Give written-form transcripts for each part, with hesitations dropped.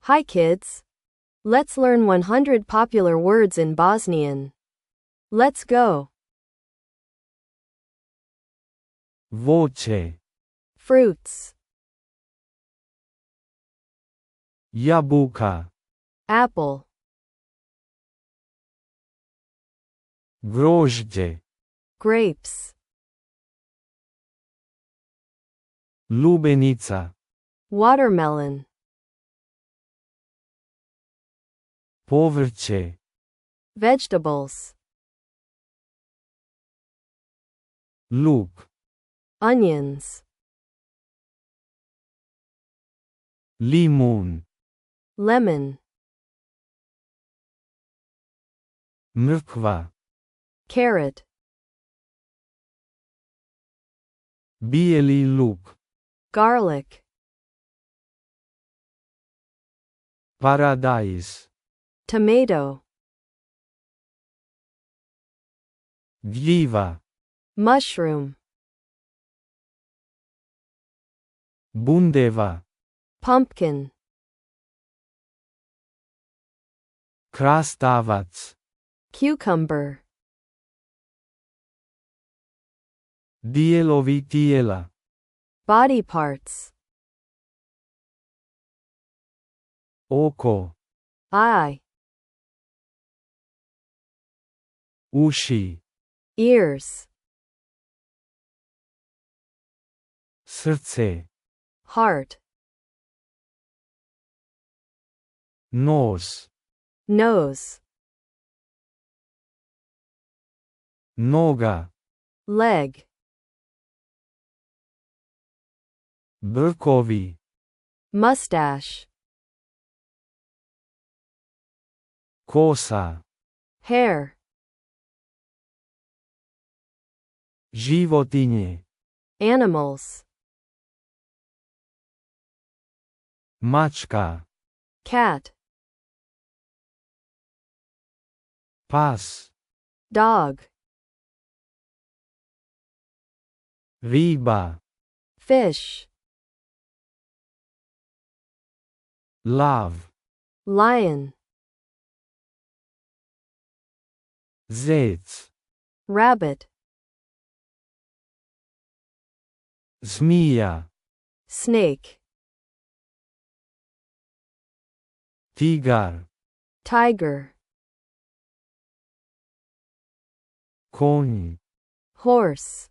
Hi kids! Let's learn 100 popular words in Bosnian. Let's go! Voće, Fruits, jabuka, apple, grožđe, grapes, lubenica, watermelon, povrće, vegetables, luk, onions, limun, lemon, mrkva, carrot, bijeli luk, garlic, paradajz, tomato, gljiva, mushroom, bundeva, pumpkin, krastavac, cucumber, dijelovi tijela, body parts, oko, eye, uši, ears, srce, heart, nos, nose, noga, leg, brkovi, mustache, kosa, hair, životinje, animals, mačka, cat, pas, dog, riba, fish, lav, lion, zec, rabbit, zmija, snake, tigar, tiger, konj, horse,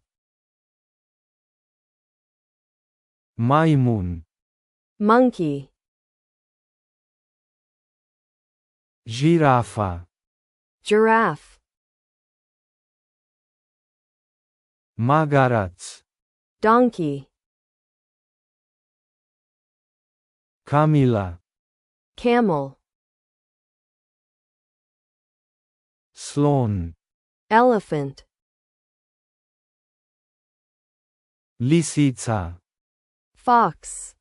majmun, monkey, žirafa, giraffe, magarac, donkey, kamila, camel, slon, elephant, lisica, fox,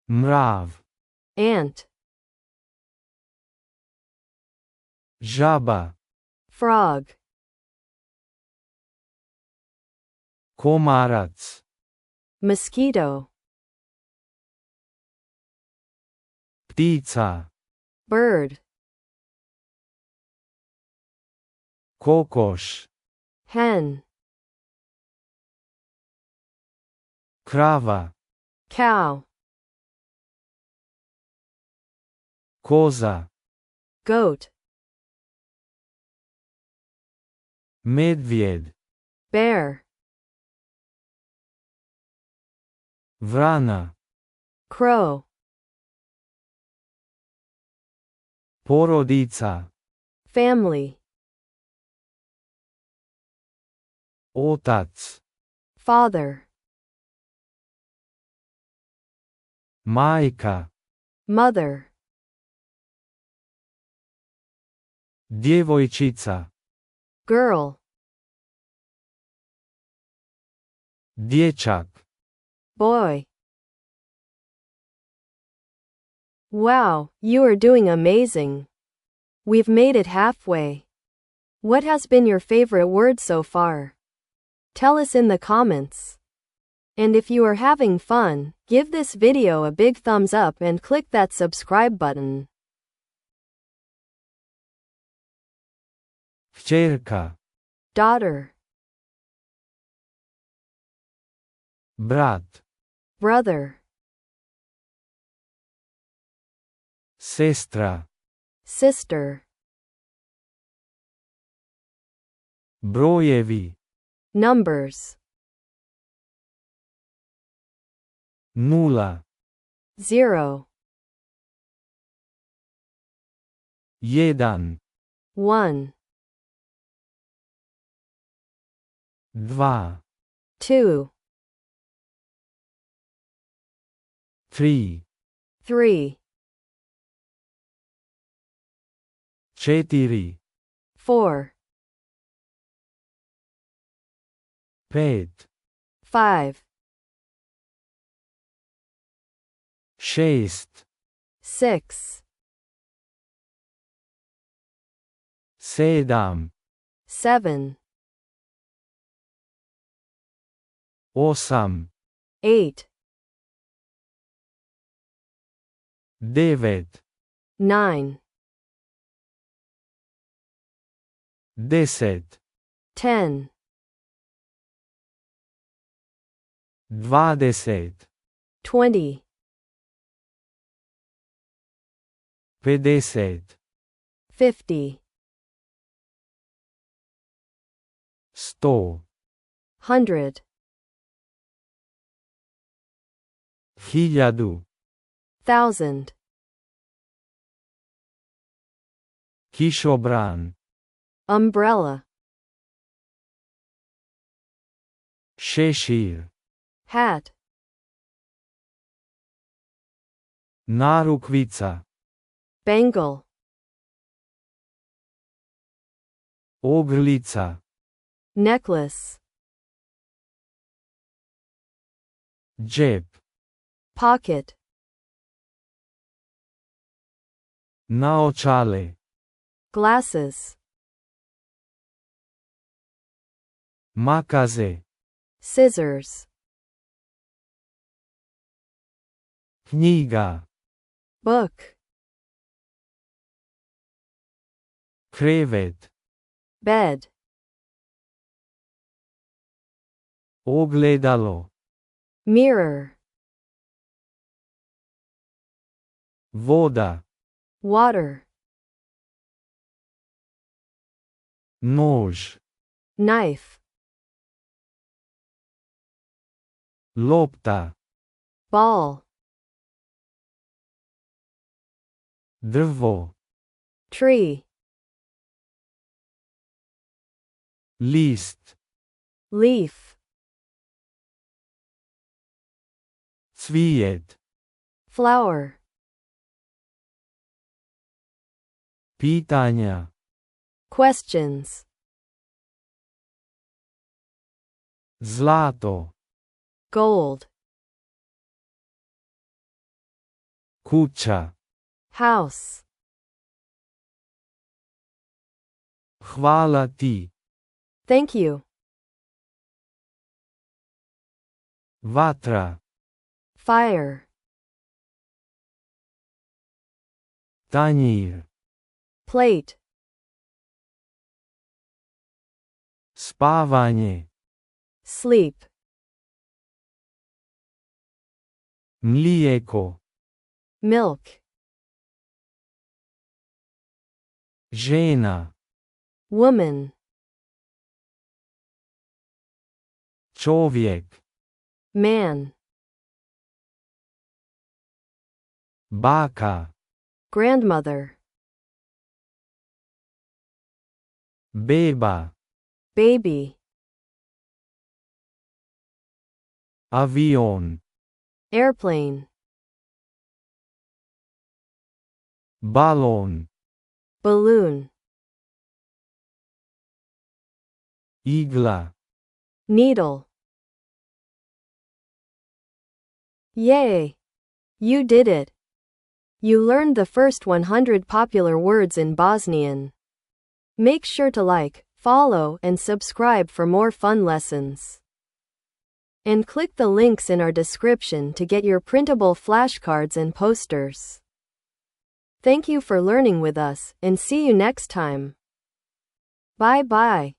mrav, ant, žaba, frog, komarac, mosquito, ptica, bird, kokoš, hen, krava, cow, koza, goat, medvjed, bear, vrana, crow, porodica, family, otac, father, majka, mother, djevojčica, girl, dječak, boy. Wow, you are doing amazing. We've made it halfway. What has been your favorite word so far? Tell us in the comments. And if you are having fun, give this video a big thumbs up and click that subscribe button. Kćerka. Daughter. Brat. Brother. Sestra. Sister. Brojevi. Numbers. 0. 0. 1. 1. 2. 2. 3. 3. 4. 4. 5. 5. 6. 6. 7. 7. 8. 8. 9. 9. 10. 10. 20. 20. 50. 50. 100. 100. 1000. 1000. Kišobran. Umbrella. Šešir. Hat. Narukvica. Bangle. Ogrlica. Necklace. Džep. Pocket. Naočale. Glasses. Makaze. Scissors. Knjiga. Book. Krevet. Bed. Ogledalo. Mirror. Voda. Water. Nož. Knife. Lopta. Ball. Drvo. Tree. List. Leaf. Cvijet. Flower. Pitanja. Questions. Zlato. Gold. Kuća. House. Hvala ti. Thank you. Vatra. Fire. Tanjir. Plate. Spavanje. Sleep. Mlijeko. Milk. Žena. Woman. Čovjek. Man. Baka. Grandmother. Beba. Baby. Avion. Airplane. Balon. Balloon. Igla. Needle. Yay! You did it! You learned the first 100 popular words in Bosnian. Make sure to like, follow, and subscribe for more fun lessons. And click the links in our description to get your printable flashcards and posters. Thank you for learning with us, and see you next time. Bye bye.